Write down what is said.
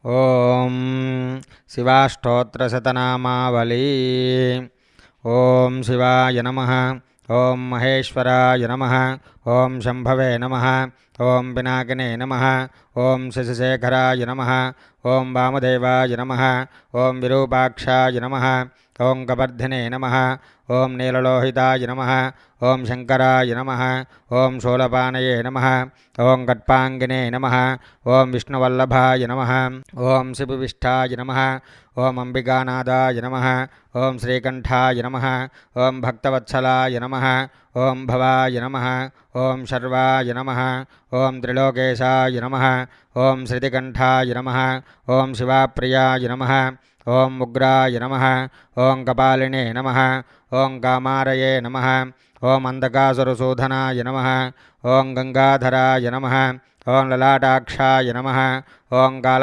ఓం శివాష్టోత్రశతనామావళి. ఓం శివాయ నమః. ఓం మహేశ్వరాయ నమః. ఓం శంభవే నమః. ఓం పినాకినే నమః. ఓం శశిశేఖరాయ నమః. ఓం వామదేవాయ నమః. ఓం విరూపాక్షాయ నమః. ఓం కవర్ధినే నమః. ఓం నీలలోహితాయ నమః. ఓం శంకరాయ నమః. ఓం శూలపానయే నమః. ఓం కట్పాంగినే నమః. ఓం విష్ణువల్లభాయ నమః. ఓం శివవిష్ఠాయ నమః. ఓం అంబికానాథాయ నమః. ఓం శ్రీకంఠాయ నమః. ఓం భక్తవత్సలాయ నమః. ఓం భవాయ నమః. ఓం శర్వాయ నమః. ఓం త్రిలోకేశాయ నమః. ఓం శ్రుతికంఠాయ నమః. ఓం శివాప్రియాయ నమః. ఓం ఉగ్రాయ నమః. ఓం కపాలినే నమః. ఓం కామారయే నమః. ఓం అంధకాసురసూధనాయ నమః. ఓం గంగాధరాయ నమః. ఓం లలాటాక్షాయ నమః. ఓం కాళ